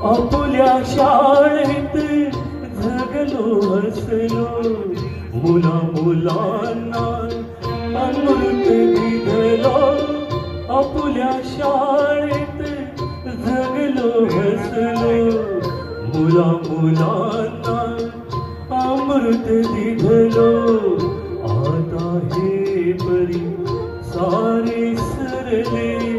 आपुल्या शाळेत जगलो हसलो, मुला मुलांना अमृत दिधलो. आपुल्या शाळेत जगलो हसलो, मुला मुलांना अमृत दिधलो. आता हे परी सारे सरले